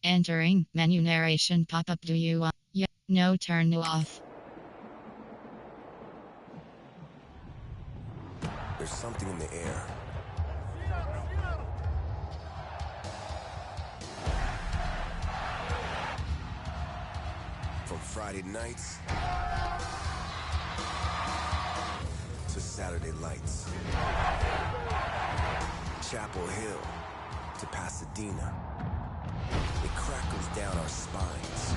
Entering menu narration pop-up. Do you want? Yeah, no, turn off. There's something in the air. From Friday nights to Saturday lights. Chapel Hill to Pasadena. It crackles down our spines.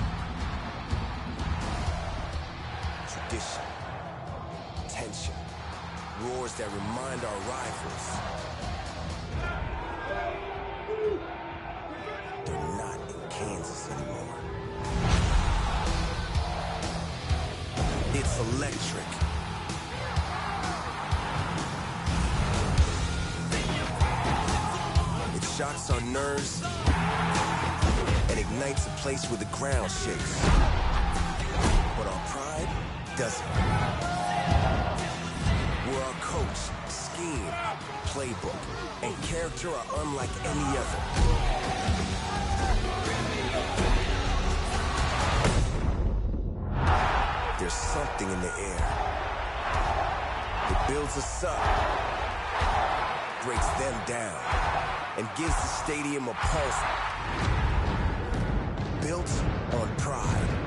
Tradition, tension, roars that remind our rivals they're not in Kansas anymore. It's electric. It shocks our nerves and ignites a place where the ground shakes. But our pride doesn't. Where our coach, scheme, playbook, and character are unlike any other. There's something in the air. It builds us up, breaks them down, and gives the stadium a pulse built on pride.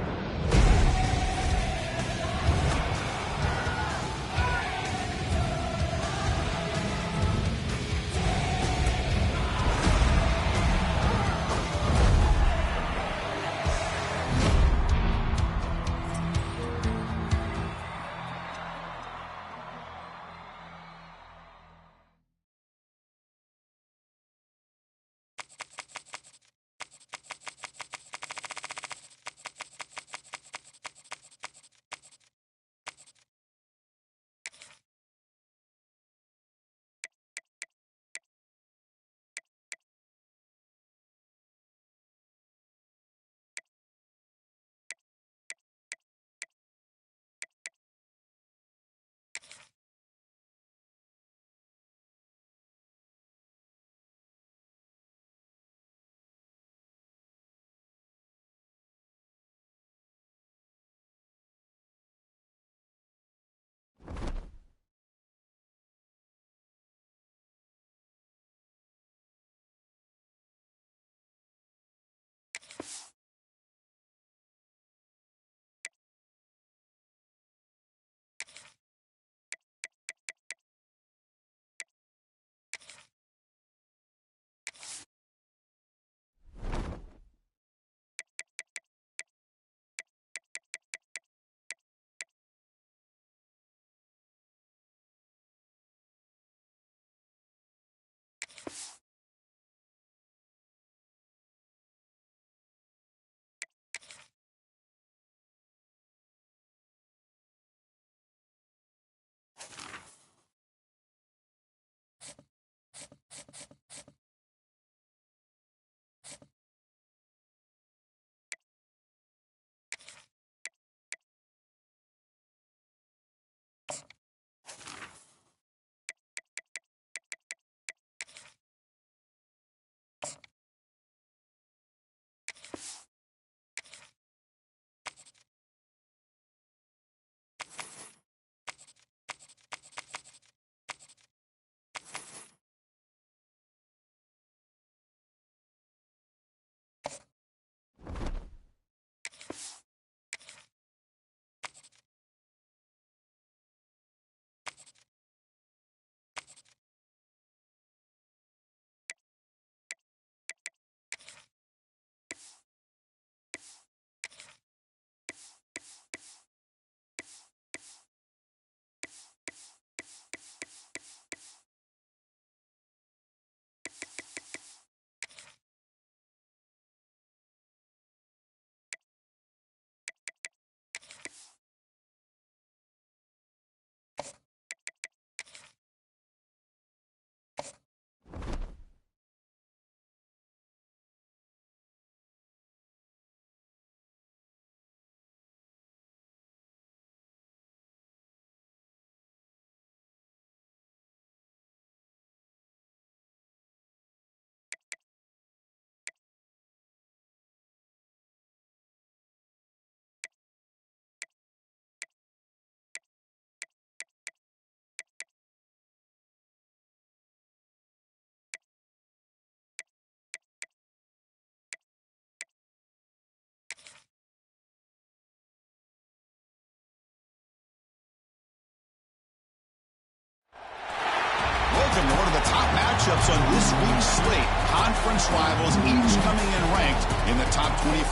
Welcome to one of the top matchups on this week's slate. Conference rivals, each coming in ranked in the top 25.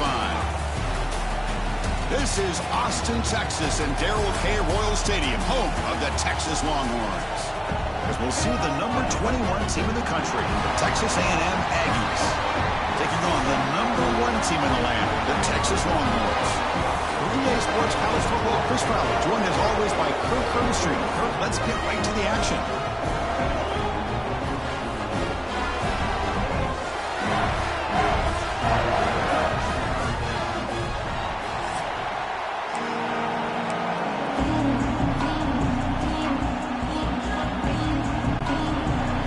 This is Austin, Texas, and Darrell K. Royal Stadium, home of the Texas Longhorns. As we'll see the number 21 team in the country, the Texas A&M Aggies, taking on the number 1 team in the land, the Texas Longhorns. EA Sports College Football, Chris Fowler, joined as always by Kirk Herbstreit. Kirk, let's get right to the action.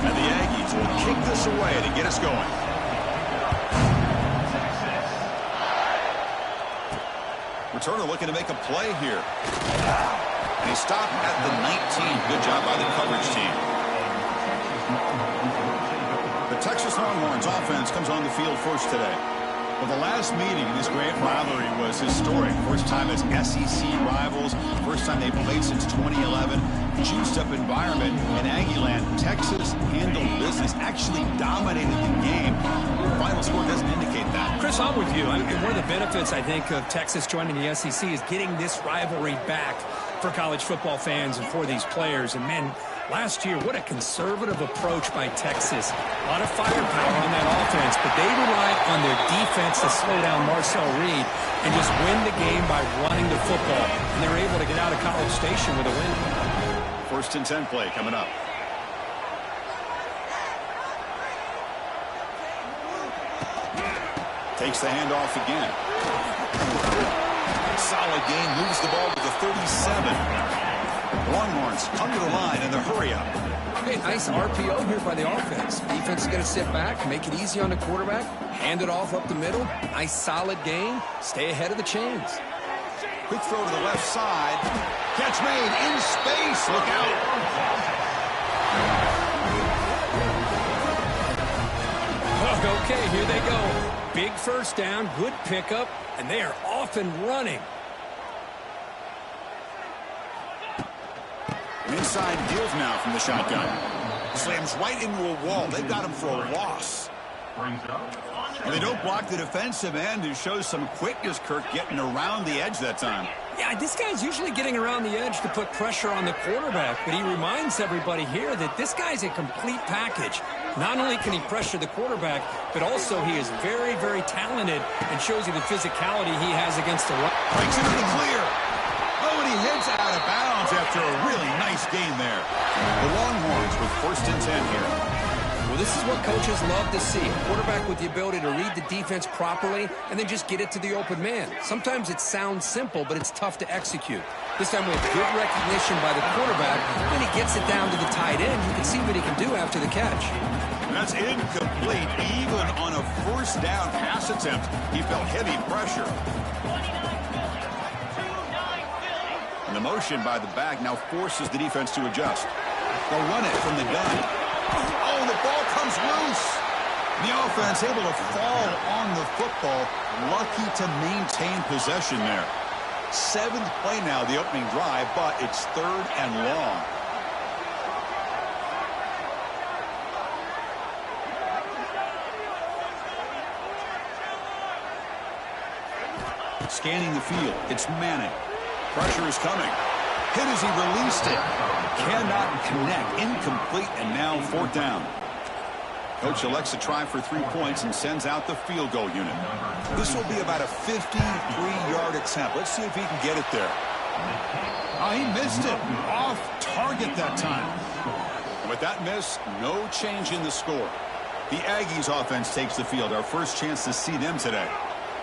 And the Aggies will kick this away to get us going. Returner looking to make a play here. And he stopped at the 19. Good job by the coverage team. The Texas Longhorns offense comes on the field first today. Well, the last meeting in this great rivalry was historic. First time as SEC rivals. First time they played since 2011. Juiced up environment in Aggieland. Texas handled business, actually dominated the game. Final score doesn't indicate that. Chris, I'm with you. One of the benefits, I think, of Texas joining the SEC is getting this rivalry back for college football fans and for these players. And, man, last year, what a conservative approach by Texas. A lot of firepower on that offense, but they relied on their defense to slow down Marcel Reed and just win the game by running the football. And they were able to get out of College Station with a win. First and 10 play coming up. Takes the handoff again. Solid gain, moves the ball to the 37. Longhorns come to the line in the hurry up. Okay, nice RPO here by the offense. Defense is going to sit back, make it easy on the quarterback, hand it off up the middle. Nice solid gain. Stay ahead of the chains. Quick throw to the left side. Catch made in space. Look out. Okay, here they go. Big first down, good pickup, and they are off and running. Inside deals now from the shotgun. Slams right into a wall. They've got him for a loss. And they don't block the defensive end, who shows some quickness, Kirk, getting around the edge that time. Yeah, this guy's usually getting around the edge to put pressure on the quarterback, but he reminds everybody here that this guy's a complete package. Not only can he pressure the quarterback, but also he is very, very talented and shows you the physicality he has against the run. Breaks into the clear. Oh, and he heads out of bounds after a really nice gain there. The Longhorns with first and 10 here. Well, this is what coaches love to see. A quarterback with the ability to read the defense properly and then just get it to the open man. Sometimes it sounds simple, but it's tough to execute. This time we have good recognition by the quarterback. Then he gets it down to the tight end. You can see what he can do after the catch. That's incomplete. Even on a first down pass attempt, he felt heavy pressure. And the motion by the back now forces the defense to adjust. They'll run it from the gun. Oh, the ball comes loose. The offense able to fall on the football. Lucky to maintain possession there. 7th play now, the opening drive, but it's 3rd and long. Scanning the field, it's Manning. Pressure is coming. Hit as he released it. Cannot connect. Incomplete, and now 4th down. Coach elects to try for 3 points and sends out the field goal unit. This will be about a 53-yard attempt. Let's see if he can get it there. Oh, he missed it. Off target that time. And with that miss, no change in the score. The Aggies offense takes the field. Our first chance to see them today.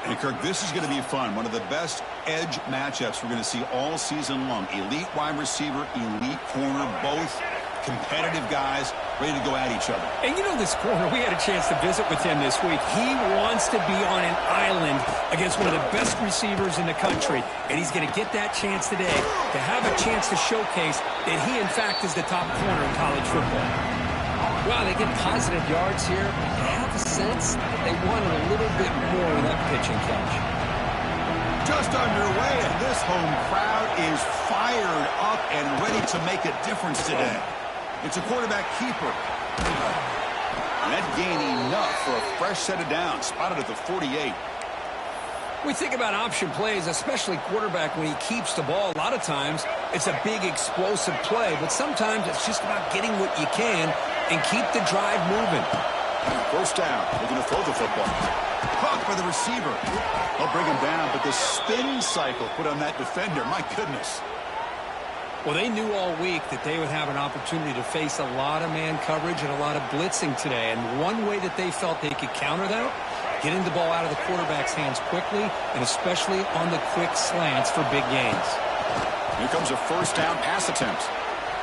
And Kirk, this is going to be fun. One of the best edge matchups we're going to see all season long. Elite wide receiver, elite corner, both competitive guys ready to go at each other. And you know this corner, we had a chance to visit with him this week. He wants to be on an island against one of the best receivers in the country. And he's going to get that chance today to have a chance to showcase that he, in fact, is the top corner in college football. Wow, they get positive yards here. I have a sense that they wanted a little bit more of that pitch and catch. Just underway, and this home crowd is fired up and ready to make a difference today. It's a quarterback keeper. And that gained enough for a fresh set of downs, spotted at the 48. We think about option plays, especially quarterback when he keeps the ball. A lot of times, it's a big explosive play, but sometimes it's just about getting what you can and keep the drive moving. First down. They're going to throw the football. Caught by the receiver. They'll bring him down, but the spin cycle put on that defender, my goodness. Well, they knew all week that they would have an opportunity to face a lot of man coverage and a lot of blitzing today. And one way that they felt they could counter that, getting the ball out of the quarterback's hands quickly, and especially on the quick slants for big gains. Here comes a first down pass attempt.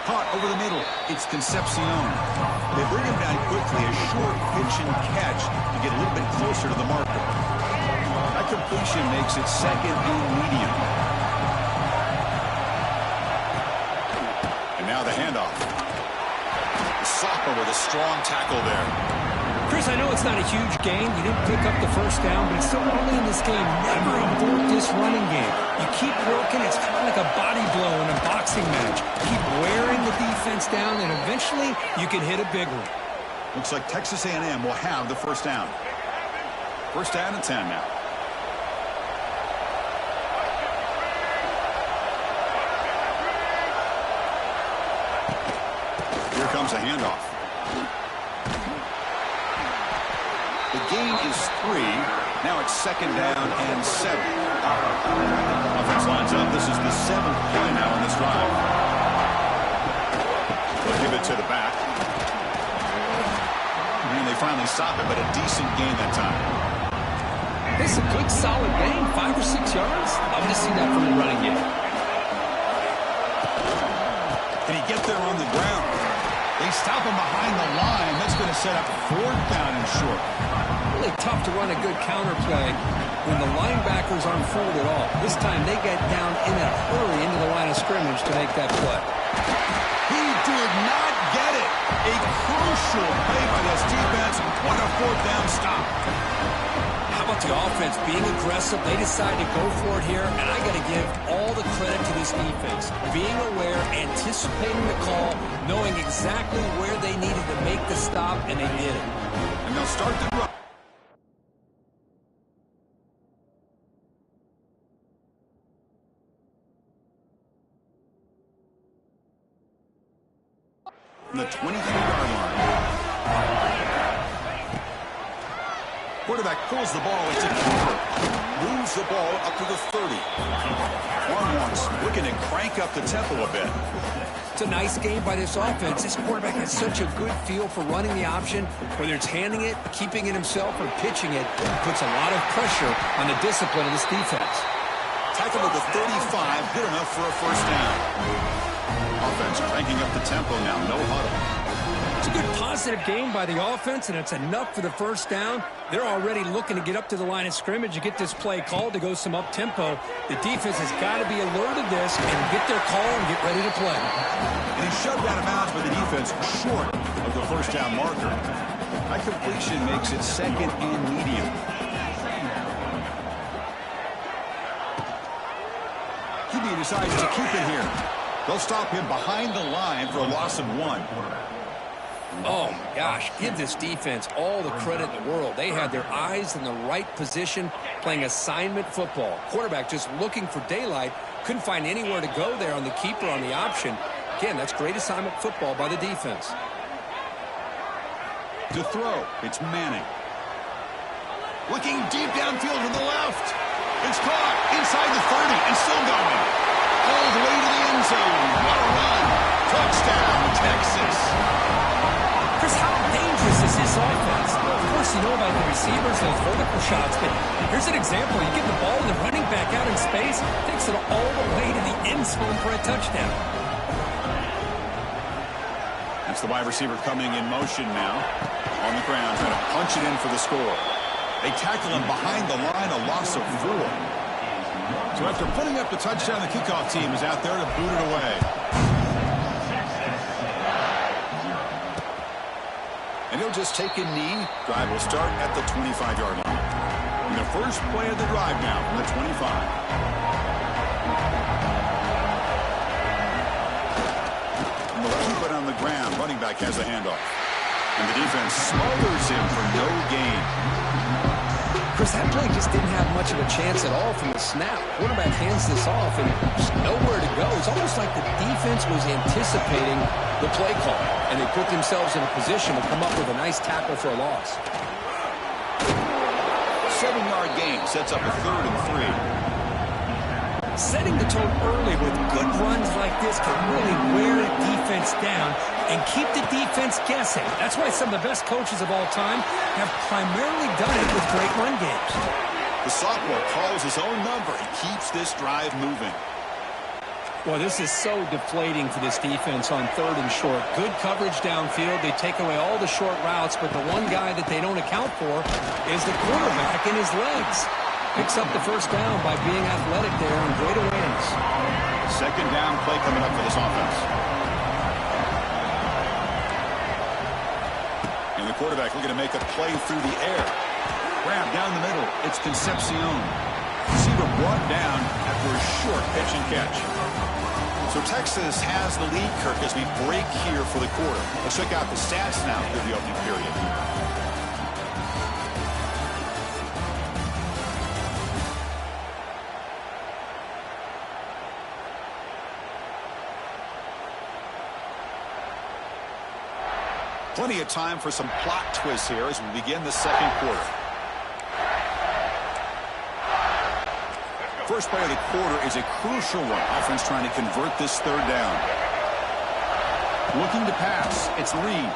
Caught over the middle. It's Concepcion. They bring him down quickly, a short pitch and catch to get a little bit closer to the marker. That completion makes it second and medium. And now the handoff. Soccer with a strong tackle there. Chris, I know it's not a huge gain. You didn't pick up the first down, but it's so early in this game. Never abort this running game. You keep working. It's kind of like a body blow in a boxing match. Keep wearing the defense down, and eventually you can hit a big one. Looks like Texas A&M will have the first down. First down and 10 now. Here comes a handoff. The gain is 3. Now it's second down and 7. Offense lines up. This is the 7th play now on this drive. They'll give it to the back. And they finally stop it, but a decent gain that time. It's a good, solid gain, 5 or 6 yards. Love to see that from the running game. Can he get there on the ground? They stop him behind the line. That's going to set up 4th down and short. Really tough to run a good counter play when the linebackers aren't fooled at all. This time they get down in a hurry into the line of scrimmage to make that play. He did not get it. A crucial play by this defense. What a 4th down stop. How about the offense being aggressive? They decide to go for it here, and I got to give all the credit to this defense. Being aware, anticipating the call, knowing exactly where they needed to make the stop, and they did it. And they'll start the run. From the 23-yard line. Quarterback pulls the ball. It's a keeper. Moves the ball up to the 30. Longhorns looking to crank up the tempo a bit. It's a nice game by this offense. This quarterback has such a good feel for running the option, whether it's handing it, keeping it himself, or pitching it. It puts a lot of pressure on the discipline of this defense. Tackle at the 35, good enough for a first down. Offense cranking up the tempo now, no huddle. It's a good positive game by the offense, and it's enough for the first down. They're already looking to get up to the line of scrimmage and get this play called to go some up-tempo. The defense has got to be alert of this and get their call and get ready to play. And he's shoved out of bounds by the defense short of the first down marker. That completion makes it second and medium. QB decides to keep it here. They'll stop him behind the line for a loss of 1. Oh, my gosh, give this defense all the credit in the world. They had their eyes in the right position, playing assignment football. Quarterback just looking for daylight, couldn't find anywhere to go there on the keeper on the option. Again, that's great assignment football by the defense. To throw, it's Manning. Looking deep downfield to the left. It's caught inside the 30 and still going. All the way to the end zone. What a run. Touchdown, Texas. Chris, how dangerous is this offense? Well, of course, you know about the receivers, those vertical shots, but here's an example. You get the ball and the running back out in space, takes it all the way to the end zone for a touchdown. That's the wide receiver coming in motion now. On the ground, trying to punch it in for the score. They tackle him behind the line, a loss of 4. So after putting up the touchdown, the kickoff team is out there to boot it away. And he'll just take a knee. Drive will start at the 25-yard line. And the first play of the drive now from the 25. And they'll keep it on the the ground. Running back has the handoff. And the defense smothers him for no gain. Chris, that play just didn't have much of a chance at all from the snap. Quarterback hands this off and just nowhere to go. It's almost like the defense was anticipating the play call, and they put themselves in a position to come up with a nice tackle for a loss. 7-yard gain sets up a 3rd and 3. Setting the tone early with good runs like this can really wear a defense down and keep the defense guessing. That's why some of the best coaches of all time have primarily done it with great run games. The sophomore calls his own number and keeps this drive moving. Well, this is so deflating for this defense on 3rd and short. Good coverage downfield. They take away all the short routes, but the one guy that they don't account for is the quarterback and his legs. Picks up the first down by being athletic there and great awareness. 2nd down play coming up for this offense. And the quarterback looking to make a play through the air. Grab down the middle. It's Concepcion. Receiver brought down after a short pitch and catch. So Texas has the lead, Kirk, as we break here for the quarter. Let's check out the stats now through the opening period. Plenty of time for some plot twists here as we begin the 2nd quarter. First play of the quarter is a crucial one. Offense trying to convert this 3rd down. Looking to pass. It's Reed.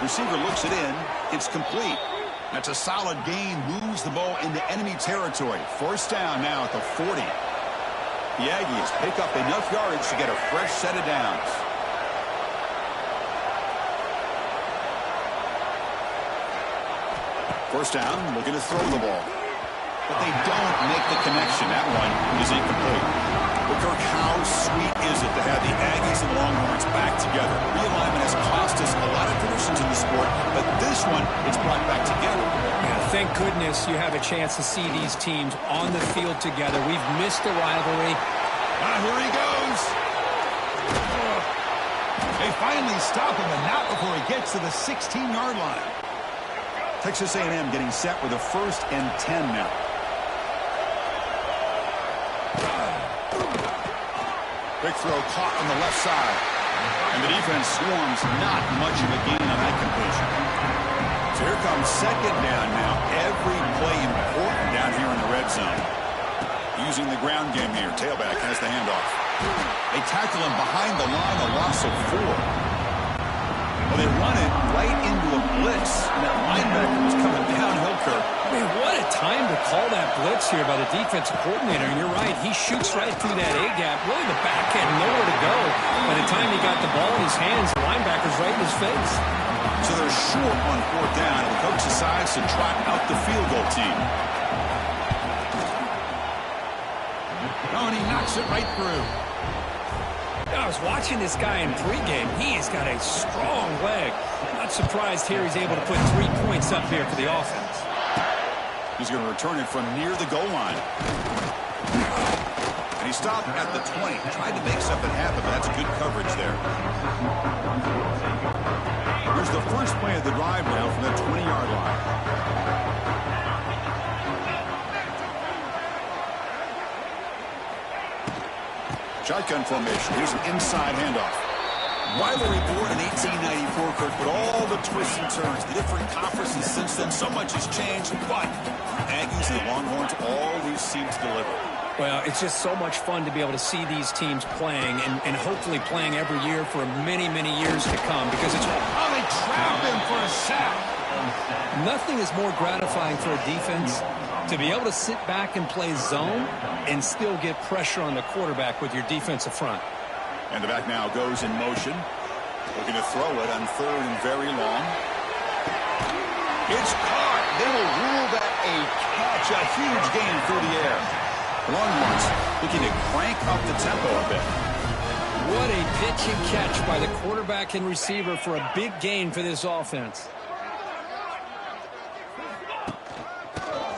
Receiver looks it in. It's complete. That's a solid gain. Moves the ball into enemy territory. 1st down now at the 40. The Aggies pick up enough yardage to get a fresh set of downs. First down, looking to throw the ball. But they don't make the connection. That one is incomplete. But Kirk, how sweet is it to have the Aggies and Longhorns back together? Realignment has cost us a lot of traditions in the sport, but this one, it's brought back together. Yeah, thank goodness you have a chance to see these teams on the field together. We've missed the rivalry. Here he goes. They finally stop him, and not before he gets to the 16-yard line. Texas A&M getting set with a 1st and 10 now. Big throw caught on the left side. And the defense swarms, not much of a gain on that completion. So here comes 2nd down now. Every play important down here in the red zone. Using the ground game here. Tailback has the handoff. They tackle him behind the line, a loss of 4. Well, they run it right into a blitz, and that linebacker was coming downhill, Kirk. Man, what a time to call that blitz here by the defensive coordinator. And you're right, he shoots right through that A-gap. Really, the back had nowhere to go. By the time he got the ball in his hands, the linebacker's right in his face. So they're short on 4th down, and the coach decides to trot out the field goal team. Oh, and he knocks it right through. I was watching this guy in pregame. He has got a strong leg. Not surprised here he's able to put 3 points up here for the offense. He's going to return it from near the goal line. And he stopped at the 20. Tried to make something happen, but that's good coverage there. Here's the first play of the drive now from the 20-yard line. Shotgun formation. Here's an inside handoff. Rivalry born in 1894, Kirk, but all the twists and turns, the different conferences since then, so much has changed, but Aggies and Longhorns always seem to deliver. Well, it's just so much fun to be able to see these teams playing and hopefully playing every year for many, many years to come because it's... Oh, they trap him for a sack. Nothing is more gratifying for a defense to be able to sit back and play zone and still get pressure on the quarterback with your defensive front. And the back now goes in motion. Looking to throw it on 3rd and very long. It's caught. They will rule that a catch. A huge gain through the air. Longhorns looking to crank up the tempo a bit. What a pitch and catch by the quarterback and receiver for a big gain for this offense.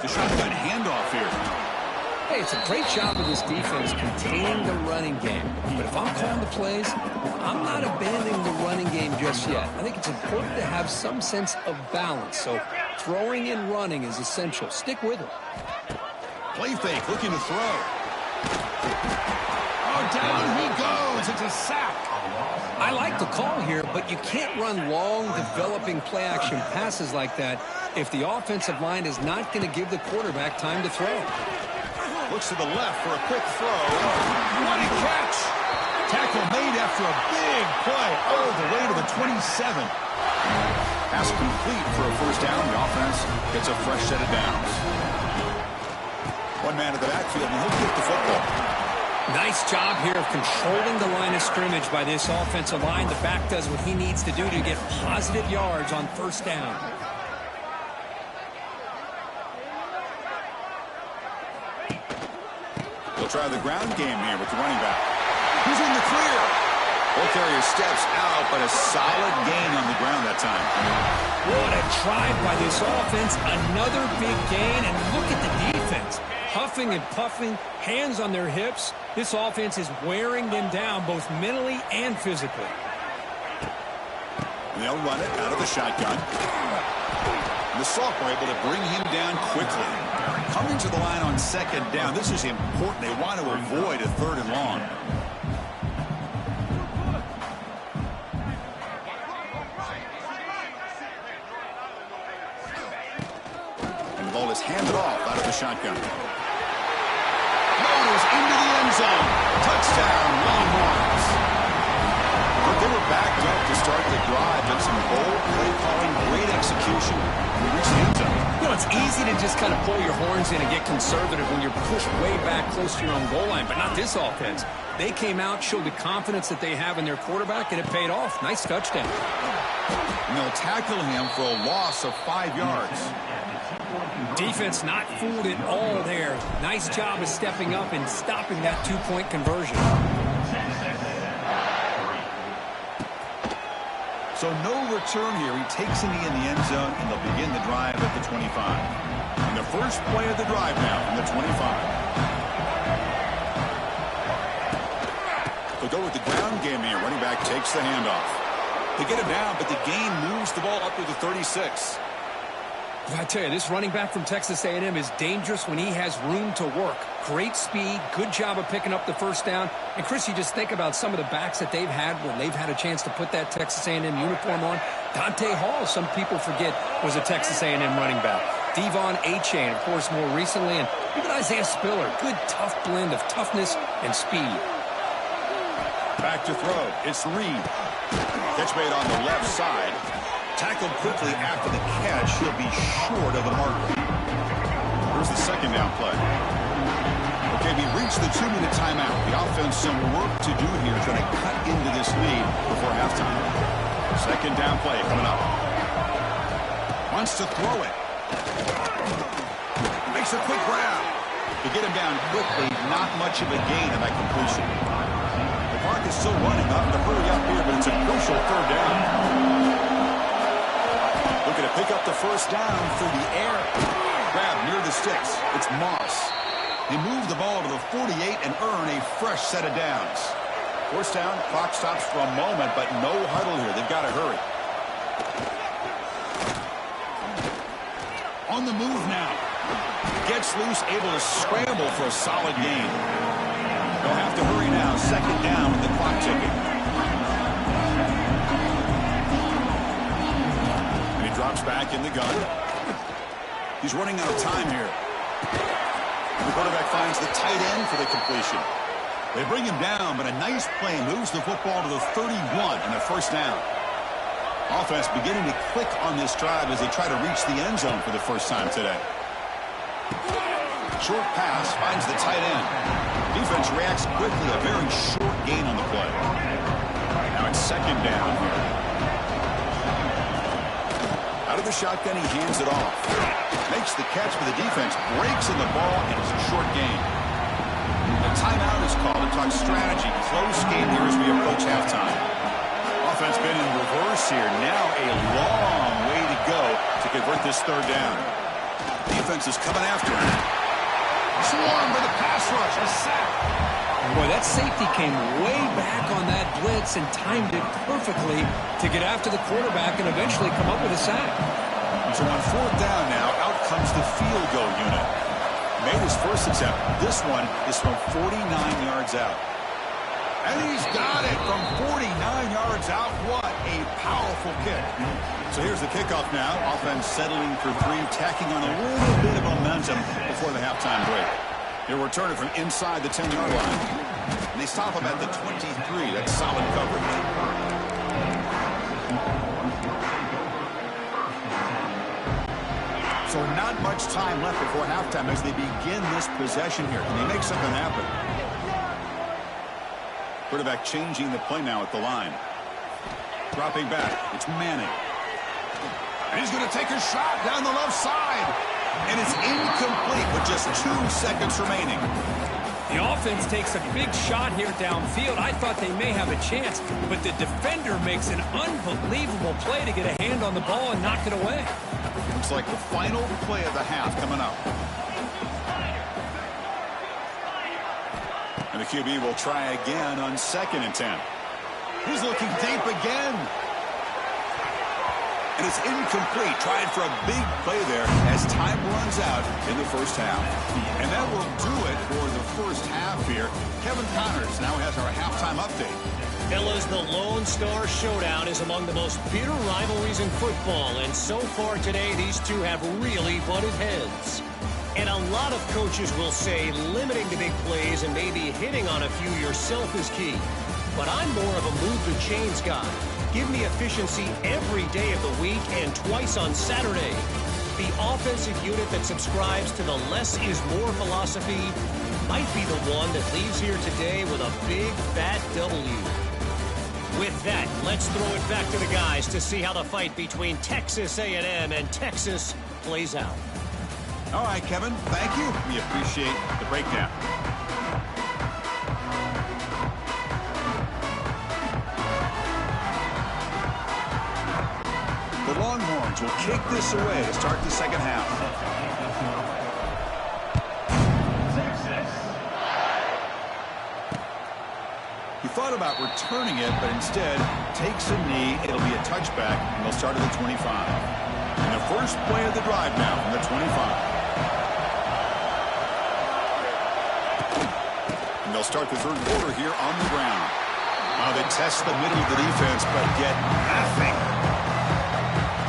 The shotgun handoff here. Hey, it's a great job of this defense containing the running game. But if I'm calling the plays, I'm not abandoning the running game just yet. I think it's important to have some sense of balance. So throwing and running is essential. Stick with it. Play fake, looking to throw. Oh, down he goes. It's a sack. I like the call here, but you can't run long, developing play-action passes like that if the offensive line is not going to give the quarterback time to throw. Looks to the left for a quick throw. What a catch! Tackle made after a big play all the way to the 27. Pass complete for a first down. The offense gets a fresh set of downs. One man at the backfield, and he'll get the football. Nice job here of controlling the line of scrimmage by this offensive line. The back does what he needs to do to get positive yards on first down. They'll try the ground game here with the running back. He's in the clear. Ball carrier steps out, but a solid gain on the ground that time. What a drive by this offense. Another big gain, and look at the defense. Huffing and puffing, hands on their hips. This offense is wearing them down both mentally and physically. They'll run it out of the shotgun. And the Sophomore able to bring him down quickly. Coming to the line on second down. This is important. They want to avoid a third and long. And the ball is handed off out of the shotgun. Throws into the end zone. Touchdown, Longhorns. But they were backed up to start the drive, and some bold play calling, great execution. And we reached the end zone. You know, it's easy to just kind of pull your horns in and get conservative when you're pushed way back close to your own goal line, but not this offense. They came out, showed the confidence that they have in their quarterback, and it paid off. Nice touchdown. And they'll tackle him for a loss of 5 yards. Defense not fooled at all there. Nice job of stepping up and stopping that two-point conversion. So no return here. He takes him in the end zone, and they'll begin the drive at the 25. And the first play of the drive now from the 25. They'll go with the ground game here. Running back takes the handoff. They get him down, but the gain moves the ball up to the 36. I tell you, this running back from Texas A&M is dangerous when he has room to work. Great speed, good job of picking up the first down. And, Chris, you just think about some of the backs that they've had when they've had a chance to put that Texas A&M uniform on. Dante Hall, some people forget, was a Texas A&M running back. Devon Achane, of course, more recently. And even Isaiah Spiller, good, tough blend of toughness and speed. Back to throw. It's Reed. Catch made on the left side. Tackled quickly after the catch. He'll be short of the marker. Here's the second down play. Okay, we reached the 2-minute timeout. The offense some work to do here, trying to cut into this lead before halftime. Second down play coming up. Wants to throw it. Makes a quick grab. To get him down quickly, not much of a gain in that completion. The clock is still running. Nothing to hurry up here, but it's a crucial third down. Looking to pick up the first down through the air. Grab near the sticks. It's Moss. They move the ball to the 48 and earn a fresh set of downs. First down, clock stops for a moment, but no huddle here. They've got to hurry. On the move now. Gets loose, able to scramble for a solid gain. They'll have to hurry now. Second down with the clock ticking. And he drops back in the gun. He's running out of time here. The quarterback finds the tight end for the completion. They bring him down, but a nice play moves the football to the 31 and a first down. Offense beginning to click on this drive as they try to reach the end zone for the first time today. Short pass finds the tight end. Defense reacts quickly, a very short gain on the play. Now it's second down here. Out of the shotgun, he hands it off. Makes the catch for the defense, breaks in the ball, and it's a short gain. A timeout is called to talk strategy. Close game here as we approach halftime. Offense been in reverse here. Now a long way to go to convert this third down. Defense is coming after him. Swarmed by the pass rush. A sack. Boy, that safety came way back on that blitz and timed it perfectly to get after the quarterback and eventually come up with a sack. So on fourth down now, out comes the field goal unit. Made his first attempt. This one is from 49 yards out. And he's got it from 49 yards out. What a powerful kick. So here's the kickoff now. Offense settling for three, tacking on a little bit of momentum before the halftime break. He'll return it from inside the 10-yard line. And they stop him at the 23. That's solid coverage. So not much time left before halftime as they begin this possession here. Can they make something happen? Quarterback changing the play now at the line. Dropping back. It's Manning. And he's going to take a shot down the left side. And it's incomplete with just 2 seconds remaining. The offense takes a big shot here downfield. I thought they may have a chance, but the defender makes an unbelievable play to get a hand on the ball and knock it away. Looks like the final play of the half coming up. And the QB will try again on 2nd and 10. He's looking deep again. And it's incomplete. Tried for a big play there as time runs out in the first half. And that will do it for the first half here. Kevin Connors now has our halftime update. Fellas, the Lone Star Showdown is among the most bitter rivalries in football. And so far today, these two have really butted heads. And a lot of coaches will say limiting the big plays and maybe hitting on a few yourself is key. But I'm more of a move the chains guy. Give me efficiency every day of the week and twice on Saturday. The offensive unit that subscribes to the less is more philosophy might be the one that leaves here today with a big fat W. With that, let's throw it back to the guys to see how the fight between Texas A&M and Texas plays out. All right, Kevin, thank you. We appreciate the breakdown. The Longhorns will kick this away to start the second half. He thought about returning it, but instead takes a knee. It'll be a touchback, and they'll start at the 25. And the first play of the drive now from the 25. And they'll start the third quarter here on the ground. They test the middle of the defense, but get nothing.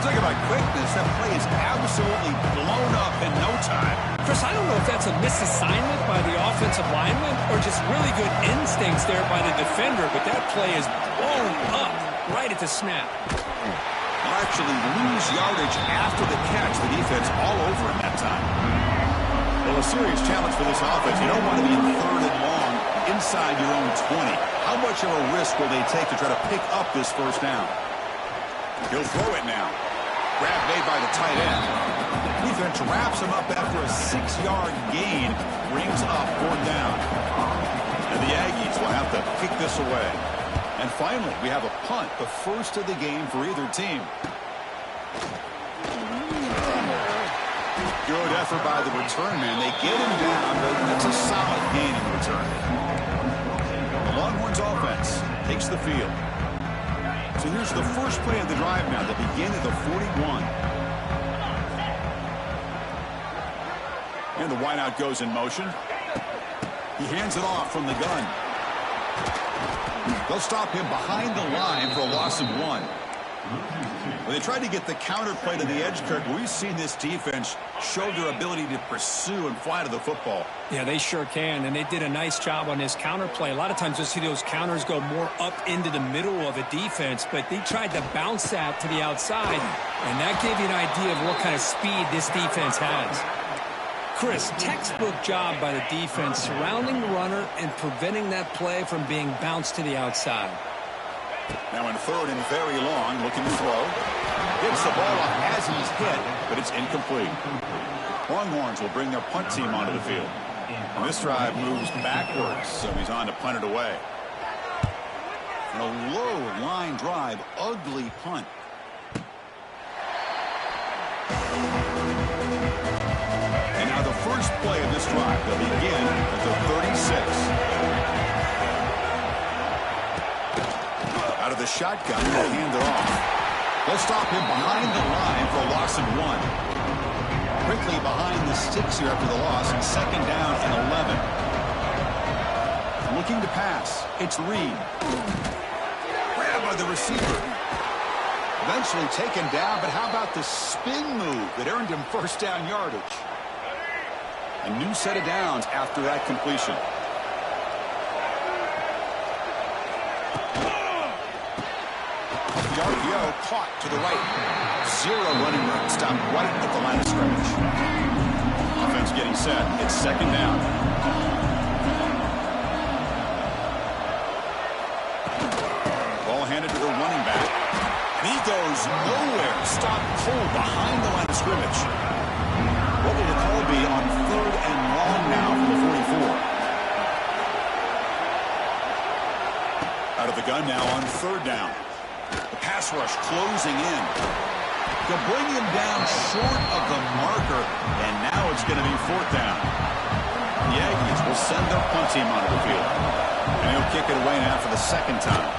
Talk about quickness. That play is absolutely blown up in no time. Chris, I don't know if that's a misassignment by the offensive lineman or just really good instincts there by the defender, but that play is blown up right at the snap. They'll actually lose yardage after the catch. The defense all over him that time. Well, a serious challenge for this offense. You don't want to be in 3rd and long inside your own 20. How much of a risk will they take to try to pick up this first down? He'll throw it now. Grab made by the tight end. Defense wraps him up after a 6-yard gain. Brings up 4th down. And the Aggies will have to kick this away. And finally, we have a punt, the first of the game for either team. Good effort by the return man. They get him down, but it's a solid gain in return. The Longhorns offense takes the field. So here's the first play of the drive now. They begin at the 41. And the wideout goes in motion. He hands it off from the gun. They'll stop him behind the line for a loss of 1. Well, they tried to get the counter play to the edge, Kirk, but we've seen this defense show their ability to pursue and fly to the football. Yeah, they sure can, and they did a nice job on this counter play. A lot of times you'll see those counters go more up into the middle of a defense, but they tried to bounce that to the outside, and that gave you an idea of what kind of speed this defense has. Chris, textbook job by the defense surrounding the runner and preventing that play from being bounced to the outside. Now in 3rd and very long, looking to throw. Gets the ball off as he's hit, but it's incomplete. Longhorns will bring their punt team onto the field. And this drive moves backwards, so he's on to punt it away. And a low line drive, ugly punt. And now the first first play of this drive. They'll begin at the 36. Out of the shotgun, they'll hand it off. They'll stop him behind the line for a loss of 1. Quickly behind the sticks here after the loss, and second down and 11. Looking to pass. It's Reed. Grabbed by the receiver. Eventually taken down, but how about the spin move that earned him first down yardage? A new set of downs after that completion. The RPO caught to the right. 0 running room. Stopped right at the line of scrimmage. Offense getting set. It's second down. Ball handed to the running back. And he goes nowhere. Stopped cold behind the line of scrimmage. What will the call be on 3rd and long now from the 44? Out of the gun now on 3rd down. The pass rush closing in. They'll bring him down short of the marker, and now it's going to be 4th down. The Aggies will send their punt team onto the field. And he'll kick it away now for the 2nd time.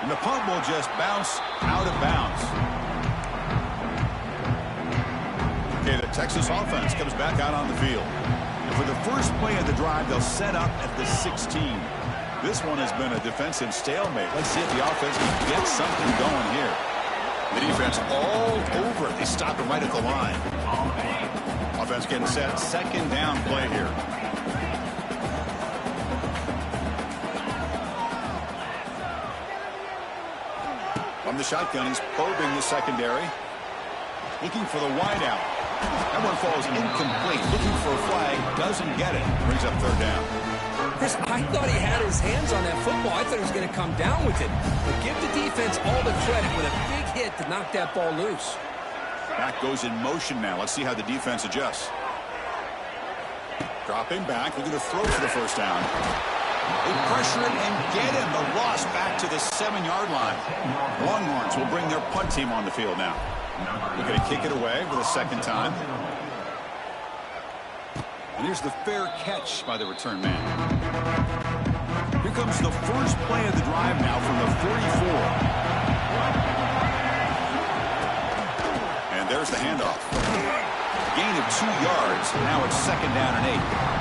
And the punt will just bounce out of bounds. Okay, the Texas offense comes back out on the field. And for the first play of the drive, they'll set up at the 16. This one has been a defensive stalemate. Let's see if the offense can get something going here. The defense all over it. They stop him right at the line. Offense getting set. 2nd down play here. From the shotgun, he's probing the secondary. Looking for the wideout. That one falls incomplete. Looking for a flag. Doesn't get it. Brings up 3rd down. Chris, I thought he had his hands on that football. I thought he was going to come down with it. But give the defense all the credit with a big hit to knock that ball loose. Back goes in motion now. Let's see how the defense adjusts. Dropping back. Looking to throw for the 1st down. They pressure him and get him. The loss back to the 7-yard line. Longhorns will bring their punt team on the field now. They're going to kick it away for the 2nd time. And here's the fair catch by the return man. Here comes the first play of the drive now from the 44. And there's the handoff. Gain of 2 yards. Now it's 2nd down and 8.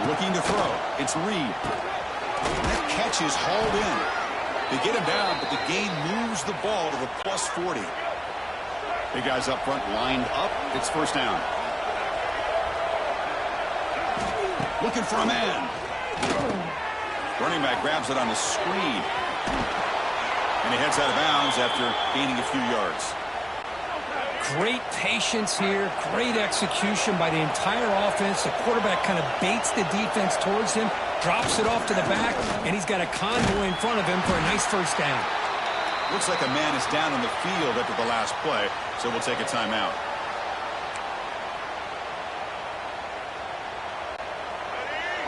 Looking to throw. It's Reed. That catch is hauled in. They get him down, but the gain moves the ball to the +40. Big guys up front lined up. It's 1st down. Looking for a man. Running back grabs it on the screen. And he heads out of bounds after gaining a few yards. Great patience here. Great execution by the entire offense. The quarterback kind of baits the defense towards him, drops it off to the back, and he's got a convoy in front of him for a nice 1st down. Looks like a man is down on the field after the last play, so we'll take a timeout.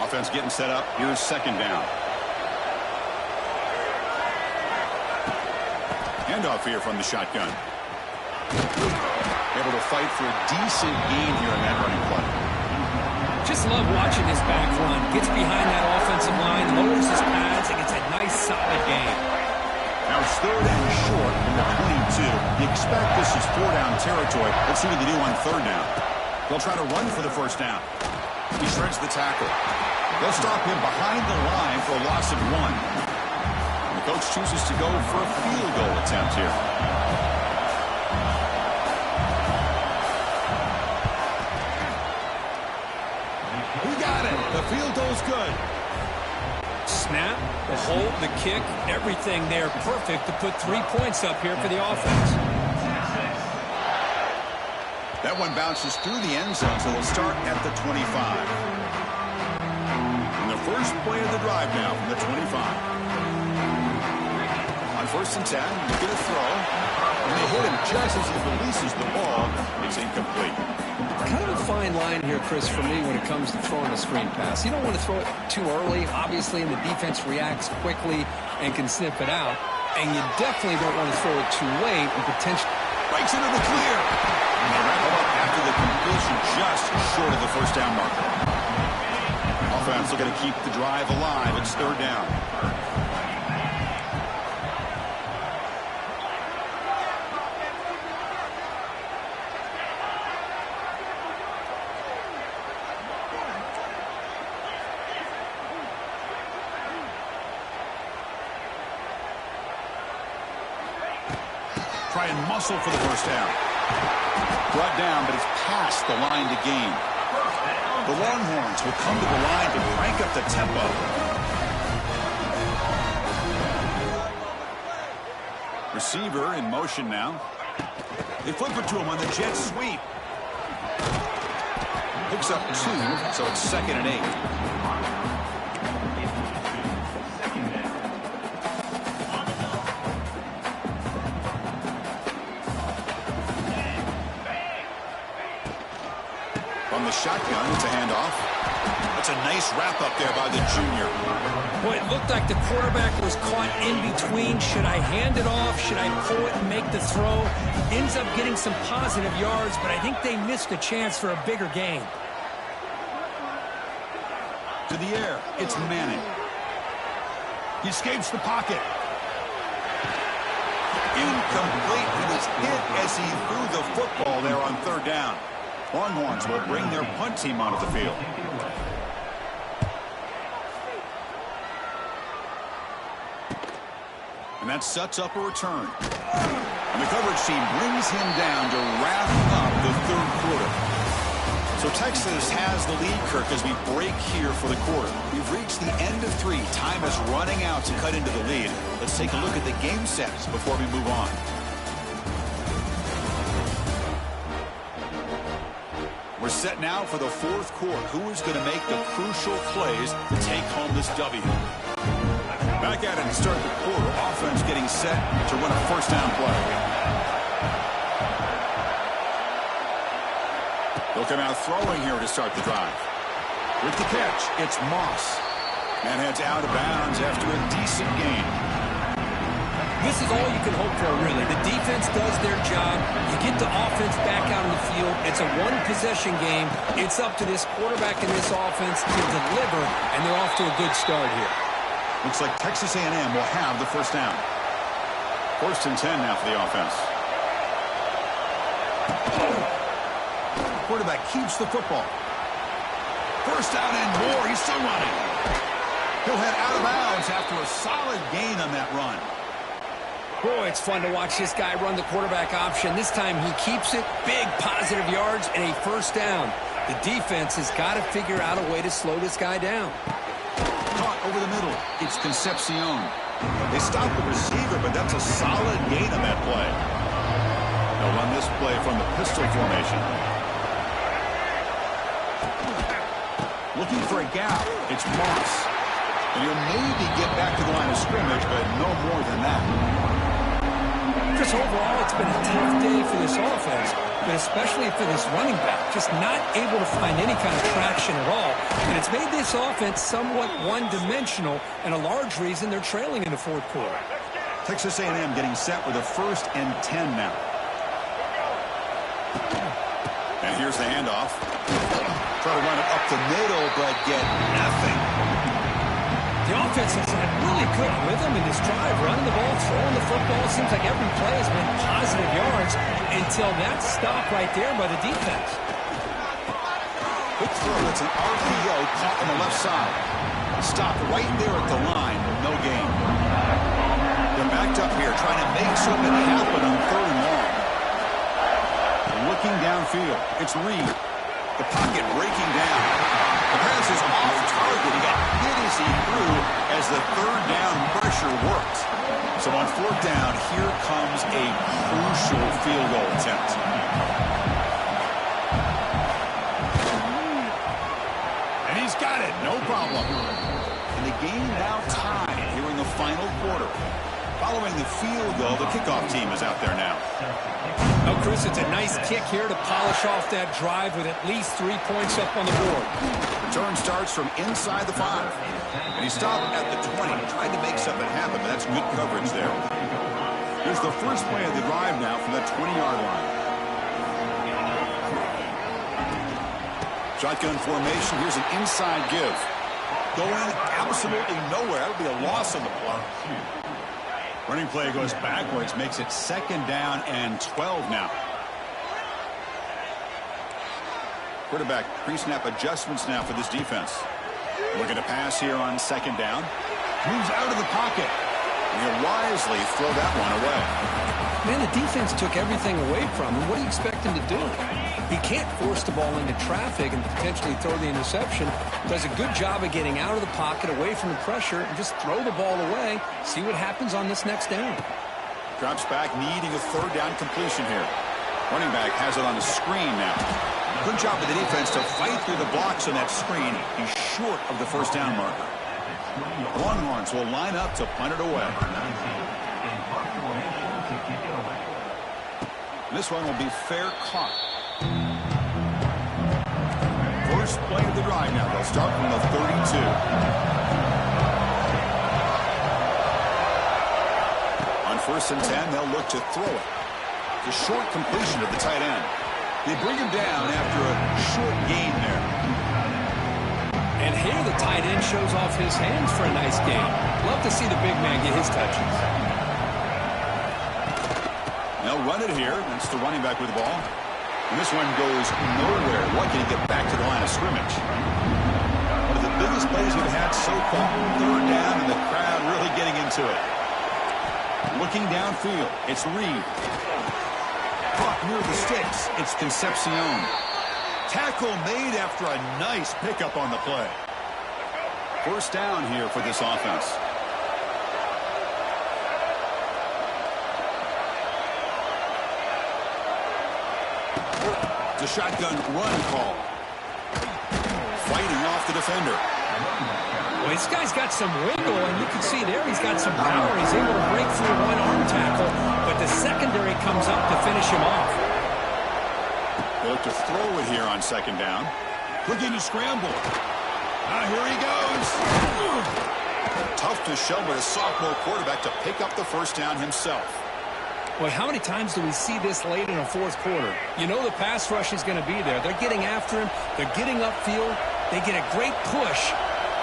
Offense getting set up. Here's 2nd down. Handoff here from the shotgun. Able to fight for a decent gain here in that running play. Just love watching this back run. Gets behind that offensive line, lowers his pads, and gets a nice solid gain. Now it's 3rd and short from the 22. You expect this is 4-down territory. Let's see what they do on 3rd down. They'll try to run for the 1st down. He shreds the tackle. They'll stop him behind the line for a loss of 1. And the coach chooses to go for a field goal attempt here. He got it. The field goal's good. Snap, the hold, the kick, everything there perfect to put 3 points up here for the offense. That one bounces through the end zone, so we'll start at the 25. And the first play of the drive now from the 25. On 1st and 10, he's going to throw. And they hit him just as he releases the ball. It's incomplete. kind of a fine line here, Chris, for me when it comes to throwing a screen pass. You don't want to throw it too early, obviously, and the defense reacts quickly and can sniff it out. And you definitely don't want to throw it too late and potentially Breaks into the clear. And they wrap it up after the completion just short of the first down marker. Offense looking to keep the drive alive. It's third down. Try and muscle for the first down. Brought down, but it's past the line to gain. The Longhorns will come to the line to crank up the tempo. Receiver in motion now. They flip it to him on the jet sweep. Picks up 2, so it's 2nd and 8. From the shotgun, it's a handoff. It's a nice wrap up there by the junior. Boy, it looked like the quarterback was caught in between. Should I hand it off? Should I pull it and make the throw? Ends up getting some positive yards, but I think they missed a chance for a bigger gain. To the air, it's Manning. He escapes the pocket. Incomplete. He was hit as he threw the football there on third down. Longhorns will bring their punt team onto the field. And that sets up a return. And the coverage team brings him down to wrap up the third quarter. So Texas has the lead, Kirk, as we break here for the quarter. We've reached the end of 3. Time is running out to cut into the lead. Let's take a look at the game sets before we move on. We're set now for the fourth quarter. Who is going to make the crucial plays to take home this W? Back at it to start the quarter. Offense getting set to run a first down play. They'll come out throwing here to start the drive. With the catch, it's Moss. And heads out of bounds after a decent gain. This is all you can hope for, really. The defense does their job. You get the offense back out on the field. It's a one-possession game. It's up to this quarterback and this offense to deliver, and they're off to a good start here. Looks like Texas A&M will have the first down. 1st and 10 now for the offense. Quarterback keeps the football. First down and more. He's still running. He'll head out of bounds after a solid gain on that run. Boy, it's fun to watch this guy run the quarterback option. This time he keeps it. Big positive yards and a first down. The defense has got to figure out a way to slow this guy down. Caught over the middle. It's Concepcion. They stop the receiver, but that's a solid gain on that play. They'll run this play from the pistol formation. Looking for a gap. It's Moss. And he'll maybe get back to the line of scrimmage, but no more than that. Just overall, it's been a tough day for this offense, but especially for this running back. Just not able to find any kind of traction at all. And it's made this offense somewhat one-dimensional, and a large reason they're trailing in the fourth quarter. Texas A&M getting set with a 1st and 10 now. And here's the handoff. Try to run it up the middle, but get nothing. The offense has had really good rhythm in this drive, running the ball, throwing the football. It seems like every play has been positive yards until that stop right there by the defense. Quick throw. It's an RPO caught on the left side. Stop right there at the line. No gain. They're backed up here trying to make something happen on 3rd and long. Looking downfield. It's Reed. The pocket breaking down. The pass is off target. He got hit as he threw as the 3rd down pressure worked. So on 4th down, here comes a crucial field goal attempt. And he's got it. No problem. And the game now tied here in the final quarter. Following the field goal, the kickoff team is out there now. Oh, Chris, it's a nice kick here to polish off that drive with at least 3 points up on the board. Return starts from inside the 5. And he stopped at the 20, tried to make something happen, but that's good coverage there. Here's the first play of the drive now from that 20-yard line. Shotgun formation. Here's an inside give. Going absolutely nowhere. That'll be a loss on the play. Running play goes backwards, makes it 2nd down and 12 now. Quarterback pre-snap adjustments now for this defense. Looking to pass here on 2nd down. Moves out of the pocket. And he'll wisely throw that one away. Man, the defense took everything away from him. What do you expect him to do? He can't force the ball into traffic and potentially throw the interception. Does a good job of getting out of the pocket, away from the pressure, and just throw the ball away. See what happens on this next down. Drops back, needing a 3rd down completion here. Running back has it on the screen now. Good job of the defense to fight through the blocks on that screen. He's short of the 1st down marker. Longhorns will line up to punt it away. This one will be fair caught. First play of the drive now. They'll start from the 32. On 1st and 10, they'll look to throw it. The short completion of the tight end. They bring him down after a short gain there. And here the tight end shows off his hands for a nice game. Love to see the big man get his touches. They'll run it here. That's the running back with the ball. And this one goes nowhere. Lucky to get back to the line of scrimmage. One of the biggest plays we've had so far. 3rd down, and the crowd really getting into it. Looking downfield, it's Reed. Caught near the sticks, it's Concepcion. Tackle made after a nice pickup on the play. 1st down here for this offense. The shotgun run call. Fighting off the defender. Well, this guy's got some wiggle, and you can see there he's got some power. He's able to break through one arm tackle, but the secondary comes up to finish him off. They look to throw it here on 2nd down. Looking to scramble. Here he goes. Tough to show, but a sophomore quarterback to pick up the 1st down himself. Boy, how many times do we see this late in a 4th quarter? You know the pass rush is going to be there. They're getting after him. They're getting upfield. They get a great push.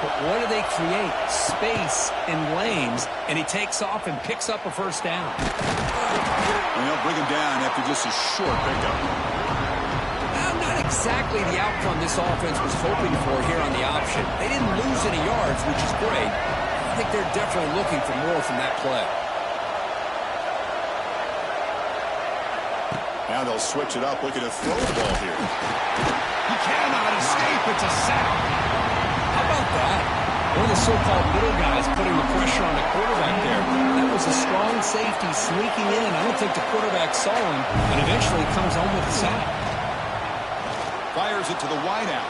But what do they create? Space in lanes. And he takes off and picks up a 1st down. And they'll bring him down after just a short pickup. Not exactly the outcome this offense was hoping for here on the option. They didn't lose any yards, which is great. I think they're definitely looking for more from that play. Now they'll switch it up, looking to throw the ball here. He cannot escape. It's a sack. How about that? One of the so-called middle guys putting the pressure on the quarterback there. That was a strong safety sneaking in. I don't think the quarterback saw him, and eventually comes home with a sack. Fires it to the wideout.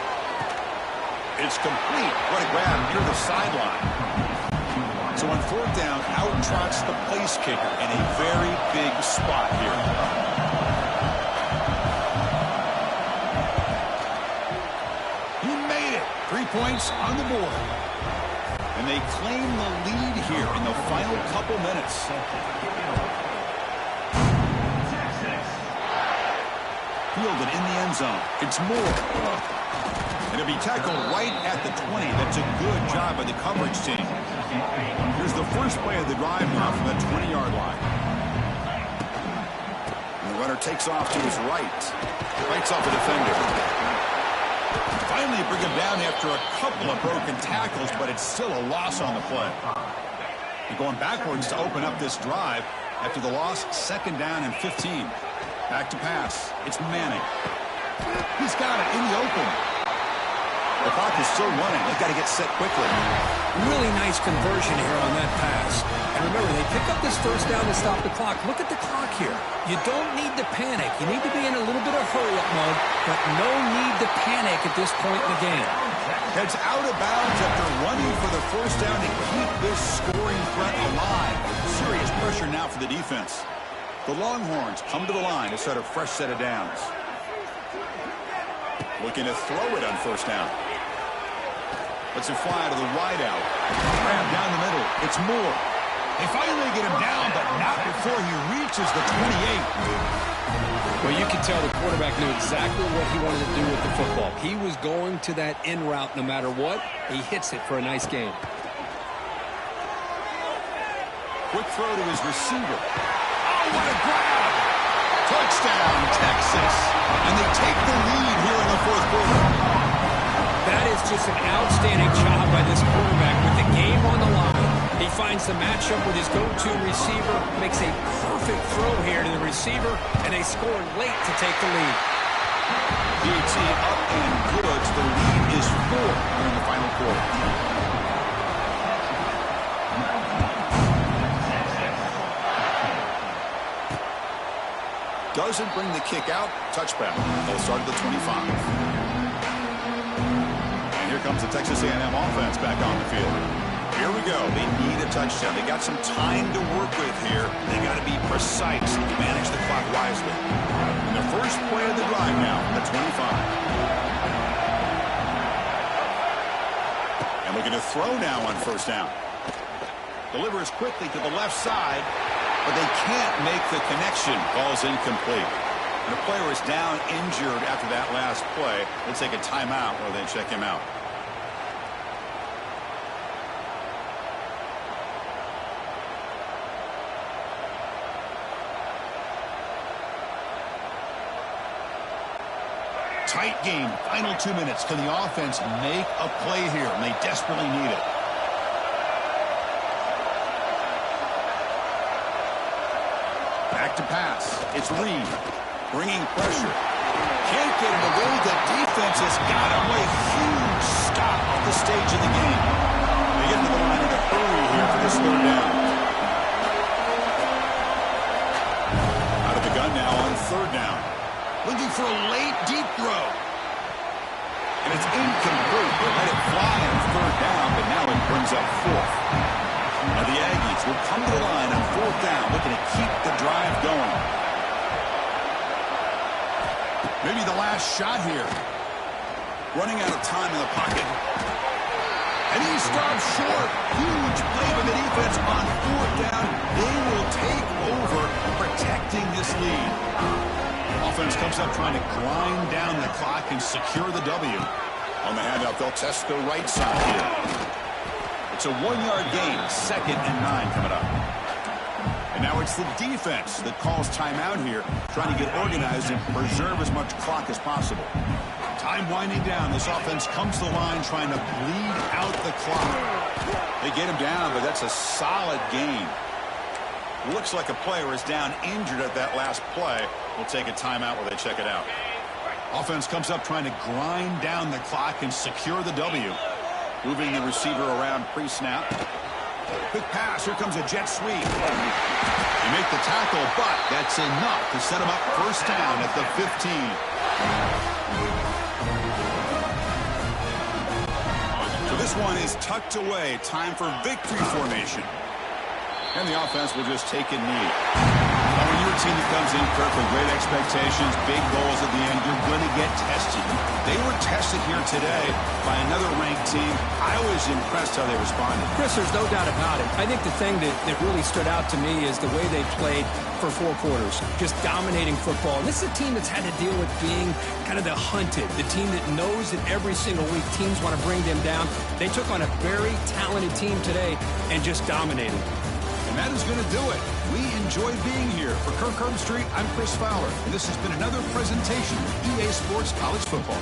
It's complete. What a grab near the sideline. So on 4th down, out trots the place kicker in a very big spot here. He made it. 3 points on the board. And they claim the lead here in the final couple minutes. Fielded in the end zone. It's Moore. And it'll be tackled right at the 20. That's a good job by the coverage team. Here's the first play of the drive now from the 20-yard line. And the runner takes off to his right. Rights off the defender. Finally bring him down after a couple of broken tackles, but it's still a loss on the play. They're going backwards to open up this drive after the loss. 2nd down and 15. Back to pass. It's Manning. He's got it in the open. The clock is still running. They've got to get set quickly. Really nice conversion here on that pass. And remember, they pick up this 1st down to stop the clock. Look at the clock here. You don't need to panic. You need to be in a little bit of hurry-up mode, but no need to panic at this point in the game. Heads out of bounds after running for the first down to keep this scoring threat alive. Serious pressure now for the defense. The Longhorns come to the line to start a fresh set of downs. Looking to throw it on first down. Lets it fly to the wideout. Grab down the middle. It's Moore. They finally get him down, but not before he reaches the 28. Well, you can tell the quarterback knew exactly what he wanted to do with the football. He was going to that in route no matter what. He hits it for a nice gain. Quick throw to his receiver. Oh, what a grab! Touchdown, Texas. And they take the lead here in the fourth quarter. That is just an outstanding job by this quarterback with the game on the line. He finds the matchup with his go-to receiver, makes a perfect throw here to the receiver, and they score late to take the lead. DT up and good. The lead is 4 in the final quarter. Doesn't bring the kick out. Touchback. They'll start at the 25. And here comes the Texas A&M offense back on the field. Here we go. They need a touchdown. They got some time to work with here. They got to be precise and manage the clock wisely. And the first play of the drive now at 25. And looking to throw now on first down. Delivers quickly to the left side, but they can't make the connection. Ball's incomplete. And the player is down injured after that last play. They take a timeout or they check him out. Tight game. Final 2 minutes. Can the offense make a play here? And they desperately need it. Back to pass. It's Reed. Bringing pressure. Can't get in the way. The defense has got him a huge stop at the stage of the game. They get to the line in a hurry here for this third down. Out of the gun now on third down. Looking for a late, deep throw. And it's incomplete. They let it fly on third down, but now it brings up fourth. Now the Aggies will come to the line on fourth down, looking to keep the drive going. Maybe the last shot here. Running out of time in the pocket. And he stops short. Huge play by the defense on fourth down. They will take over protecting this lead. Offense comes up trying to grind down the clock and secure the W. On the handout, they'll test the right side here. It's a 1-yard gain, 2nd and 9 coming up. And now it's the defense that calls timeout here, trying to get organized and preserve as much clock as possible. Time winding down. This offense comes to the line trying to bleed out the clock. They get him down, but that's a solid gain. Looks like a player is down injured at that last play. We'll take a timeout where they check it out. Offense comes up trying to grind down the clock and secure the W. Moving the receiver around pre-snap. Quick pass. Here comes a jet sweep. They make the tackle, but that's enough to set him up first down at the 15. So this one is tucked away. Time for victory formation. And the offense will just take a knee. Now, when you're a team that comes in, Kirk, with great expectations, big goals at the end, you're going to get tested. They were tested here today by another ranked team. I was impressed how they responded. Chris, there's no doubt about it. I think the thing that really stood out to me is the way they played for 4 quarters, just dominating football. And this is a team that's had to deal with being kind of the hunted, the team that knows that every single week teams want to bring them down. They took on a very talented team today and just dominated. And that is going to do it. We enjoyed being here. For Kirk Herbstreit, I'm Chris Fowler. And this has been another presentation of EA Sports College Football.